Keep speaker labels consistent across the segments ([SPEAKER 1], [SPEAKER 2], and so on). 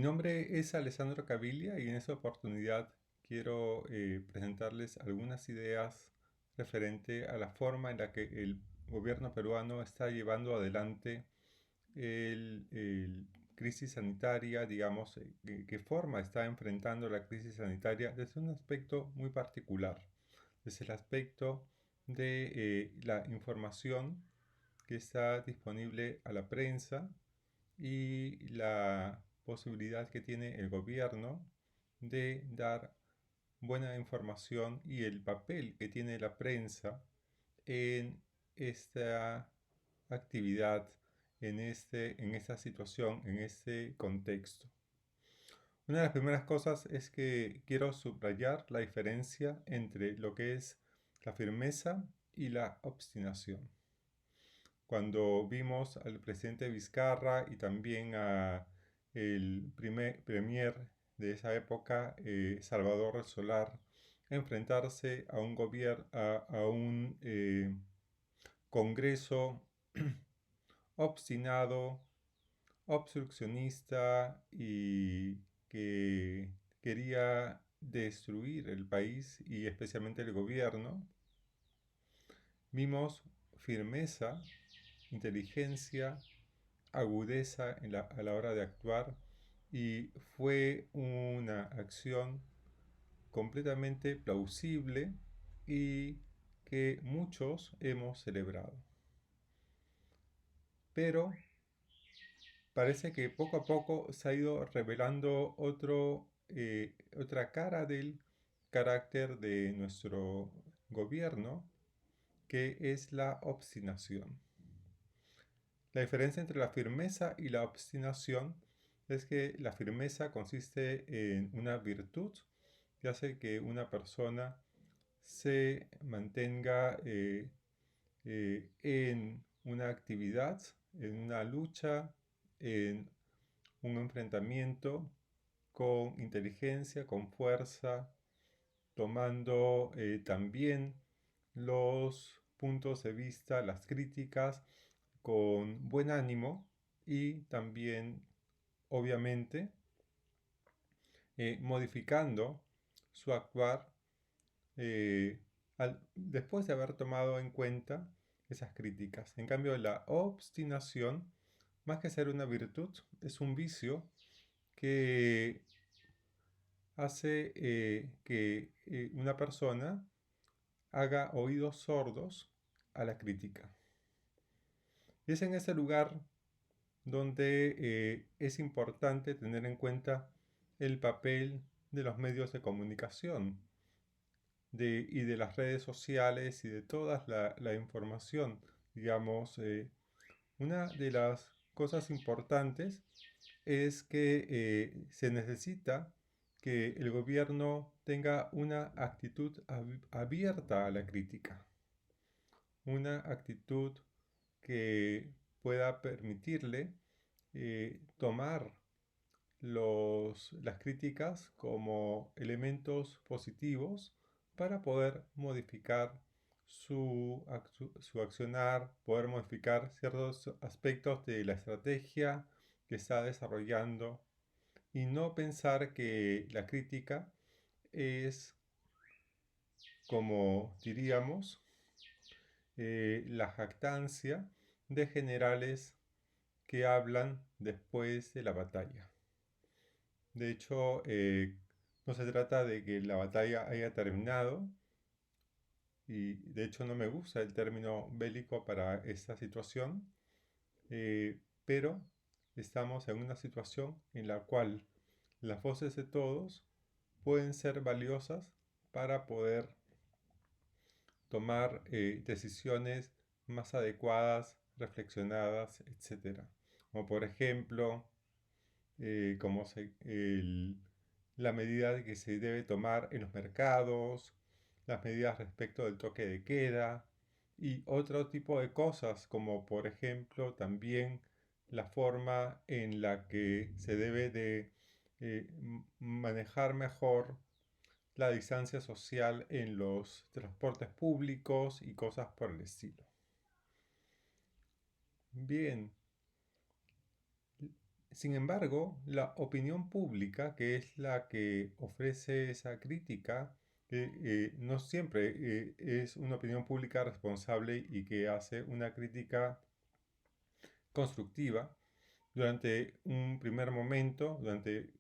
[SPEAKER 1] Mi nombre es Alessandro Caviglia y en esta oportunidad quiero presentarles algunas ideas referente a la forma en la que el gobierno peruano está llevando adelante el crisis sanitaria, digamos, qué forma está enfrentando la crisis sanitaria desde un aspecto muy particular, desde el aspecto de la información que está disponible a la prensa y la posibilidad que tiene el gobierno de dar buena información y el papel que tiene la prensa en esta actividad, en esta situación, en este contexto. Una de las primeras cosas es que quiero subrayar la diferencia entre lo que es la firmeza y la obstinación. Cuando vimos al presidente Vizcarra y también a el primer premier de esa época, Salvador Solar, enfrentarse a un gobierno, a un Congreso obstinado, obstruccionista y que quería destruir el país y especialmente el gobierno, vimos firmeza, inteligencia, agudeza a la hora de actuar y fue una acción completamente plausible y que muchos hemos celebrado. Pero parece que poco a poco se ha ido revelando otra cara del carácter de nuestro gobierno, que es la obstinación. La diferencia entre la firmeza y la obstinación es que la firmeza consiste en una virtud que hace que una persona se mantenga en una actividad, en una lucha, en un enfrentamiento con inteligencia, con fuerza, tomando también los puntos de vista, las críticas con buen ánimo y también, obviamente, modificando su actuar después de haber tomado en cuenta esas críticas. En cambio, la obstinación, más que ser una virtud, es un vicio que hace que una persona haga oídos sordos a la crítica. Y es en ese lugar donde es importante tener en cuenta el papel de los medios de comunicación y de las redes sociales y de toda la información. Digamos, una de las cosas importantes es que se necesita que el gobierno tenga una actitud abierta a la crítica, una actitud que pueda permitirle tomar las críticas como elementos positivos para poder modificar su accionar, poder modificar ciertos aspectos de la estrategia que está desarrollando y no pensar que la crítica es, como diríamos, la jactancia de generales que hablan después de la batalla. De hecho, no se trata de que la batalla haya terminado, y de hecho no me gusta el término bélico para esta situación, pero estamos en una situación en la cual las voces de todos pueden ser valiosas para poder tomar decisiones más adecuadas, reflexionadas, etcétera. Como por ejemplo, la medida que se debe tomar en los mercados, las medidas respecto del toque de queda y otro tipo de cosas, como por ejemplo también la forma en la que se debe de manejar mejor la distancia social en los transportes públicos y cosas por el estilo. Bien, Sin embargo, la opinión pública, que es la que ofrece esa crítica, no siempre es una opinión pública responsable y que hace una crítica constructiva durante un primer momento, durante,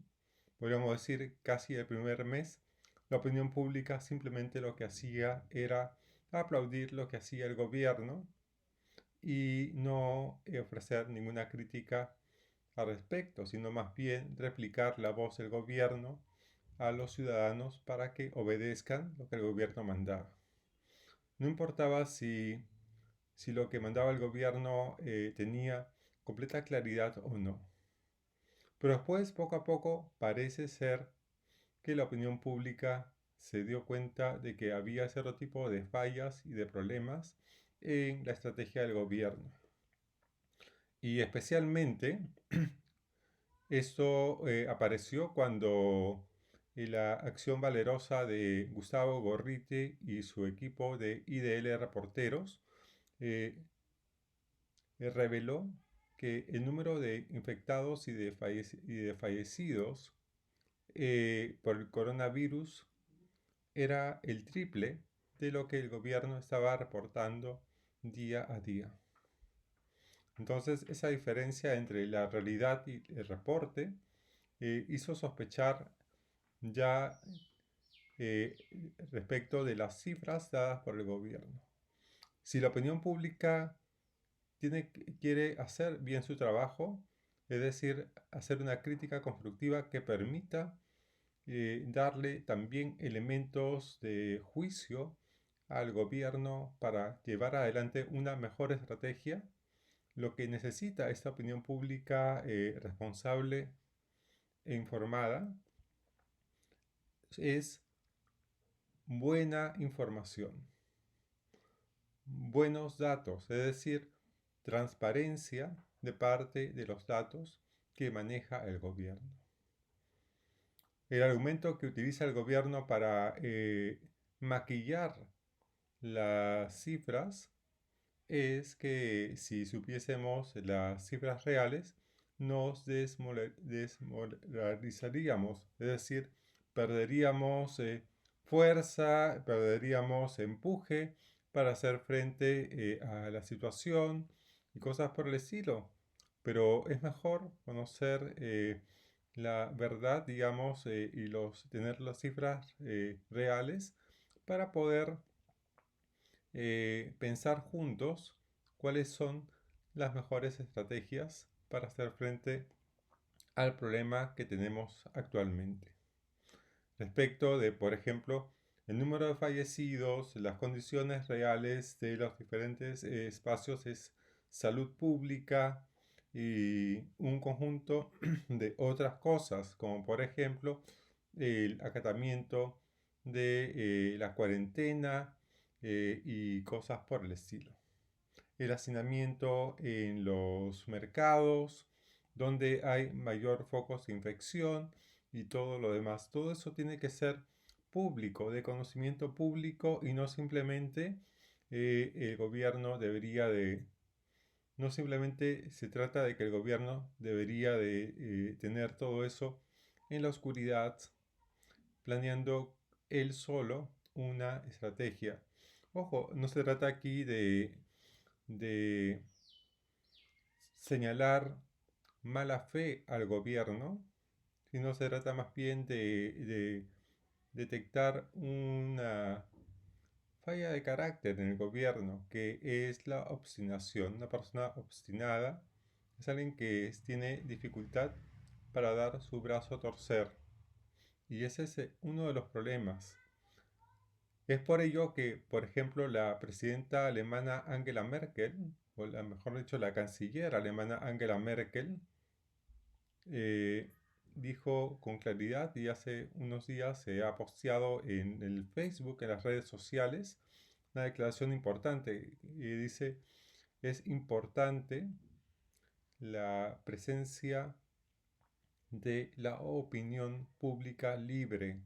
[SPEAKER 1] podríamos decir, casi el primer mes. La opinión pública simplemente lo que hacía era aplaudir lo que hacía el gobierno y no ofrecer ninguna crítica al respecto, sino más bien replicar la voz del gobierno a los ciudadanos para que obedezcan lo que el gobierno mandaba. No importaba si lo que mandaba el gobierno tenía completa claridad o no. Pero después, poco a poco, parece ser que la opinión pública se dio cuenta de que había cierto tipo de fallas y de problemas en la estrategia del gobierno. Y especialmente esto apareció cuando la acción valerosa de Gustavo Gorriti y su equipo de IDL Reporteros eh, reveló que el número de infectados y de fallecidos por el coronavirus era el triple de lo que el gobierno estaba reportando día a día. Entonces, esa diferencia entre la realidad y el reporte hizo sospechar ya eh, respecto de las cifras dadas por el gobierno. Si la opinión pública quiere hacer bien su trabajo, es decir, hacer una crítica constructiva que permita darle también elementos de juicio al gobierno para llevar adelante una mejor estrategia, lo que necesita esta opinión pública responsable e informada es buena información, buenos datos, es decir, transparencia de parte de los datos que maneja el gobierno. El argumento que utiliza el gobierno para maquillar las cifras es que si supiésemos las cifras reales, nos desmoralizaríamos, es decir, perderíamos fuerza, perderíamos empuje para hacer frente a la situación y cosas por el estilo. Pero es mejor conocer la verdad, digamos, y tener las cifras reales para poder pensar juntos cuáles son las mejores estrategias para hacer frente al problema que tenemos actualmente. Respecto de, por ejemplo, el número de fallecidos, las condiciones reales de los diferentes espacios es salud pública y un conjunto de otras cosas, como por ejemplo el acatamiento de la cuarentena y cosas por el estilo. El hacinamiento en los mercados, donde hay mayor focos de infección y todo lo demás. Todo eso tiene que ser público, de conocimiento público y no simplemente el gobierno debería de... No simplemente se trata de que el gobierno debería de tener todo eso en la oscuridad, planeando él solo una estrategia. Ojo, no se trata aquí de señalar mala fe al gobierno, sino se trata más bien de detectar una falla de carácter en el gobierno, que es la obstinación. Una persona obstinada es alguien que tiene dificultad para dar su brazo a torcer. Y ese es uno de los problemas. Es por ello que, por ejemplo, la presidenta alemana Angela Merkel, o mejor dicho, la canciller alemana Angela Merkel, eh, dijo con claridad y hace unos días se ha posteado en el Facebook, en las redes sociales, una declaración importante y dice, es importante la presencia de la opinión pública libre,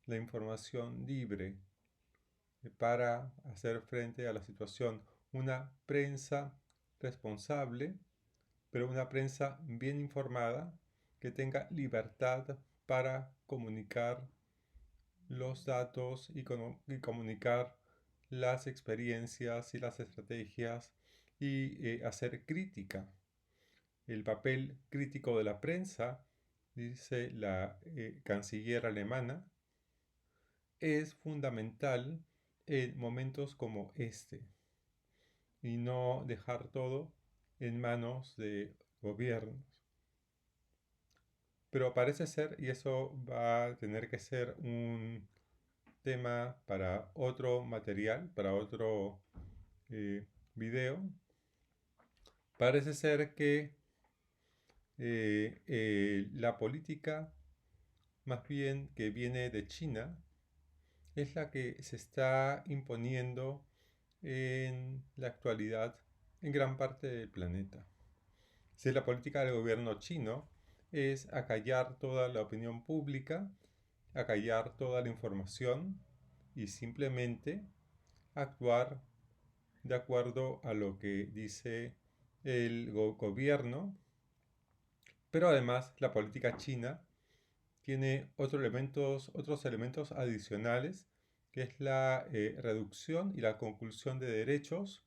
[SPEAKER 1] la información libre, para hacer frente a la situación. Una prensa responsable, pero una prensa bien informada que tenga libertad para comunicar los datos y comunicar las experiencias y las estrategias y hacer crítica. El papel crítico de la prensa, dice la canciller alemana, es fundamental en momentos como este y no dejar todo en manos de gobiernos. Pero parece ser, y eso va a tener que ser un tema para otro material, para otro video, parece ser que la política, más bien que viene de China, es la que se está imponiendo en la actualidad en gran parte del planeta. Si la política del gobierno chino es acallar toda la opinión pública, acallar toda la información y simplemente actuar de acuerdo a lo que dice el gobierno, pero además la política china tiene otros elementos adicionales, que es la reducción y la conclusión de derechos,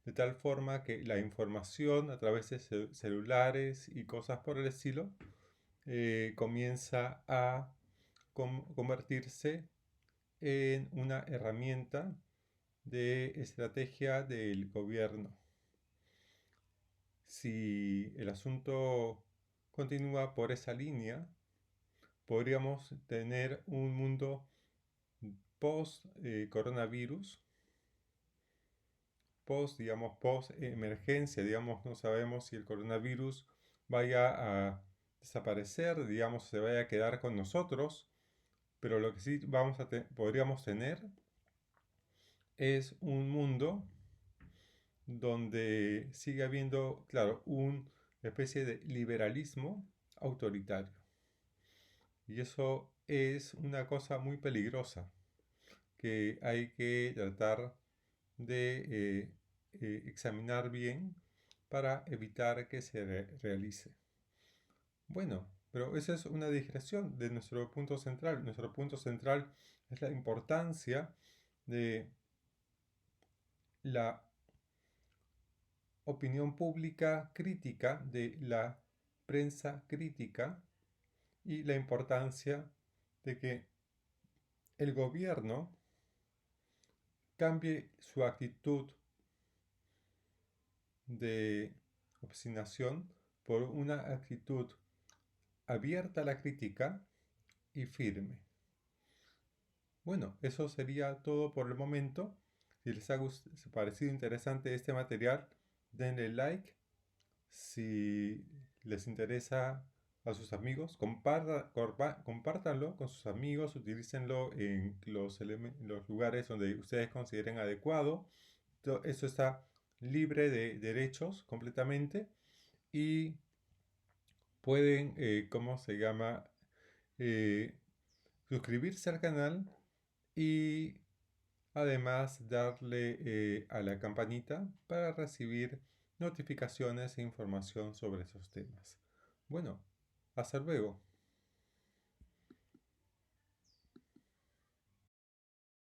[SPEAKER 1] de tal forma que la información a través de celulares y cosas por el estilo comienza a convertirse en una herramienta de estrategia del gobierno. Si el asunto continúa por esa línea, podríamos tener un mundo post coronavirus, post emergencia, no sabemos si el coronavirus vaya a desaparecer, se vaya a quedar con nosotros, pero lo que sí podríamos tener es un mundo donde sigue habiendo, claro, una especie de liberalismo autoritario. Y eso es una cosa muy peligrosa que hay que tratar de examinar bien para evitar que se realice. Bueno, pero esa es una digresión de nuestro punto central. Nuestro punto central es la importancia de la opinión pública crítica, de la prensa crítica y la importancia de que el gobierno cambie su actitud de obstinación por una actitud abierta a la crítica y firme. Bueno, eso sería todo por el momento. Si les ha parecido interesante este material, denle like. Si les interesa a sus amigos, compártanlo con sus amigos, utilícenlo en los lugares donde ustedes consideren adecuado. Eso está libre de derechos completamente y pueden, ¿cómo se llama? Eh, suscribirse al canal y además darle a la campanita para recibir notificaciones e información sobre esos temas. Bueno, hasta luego.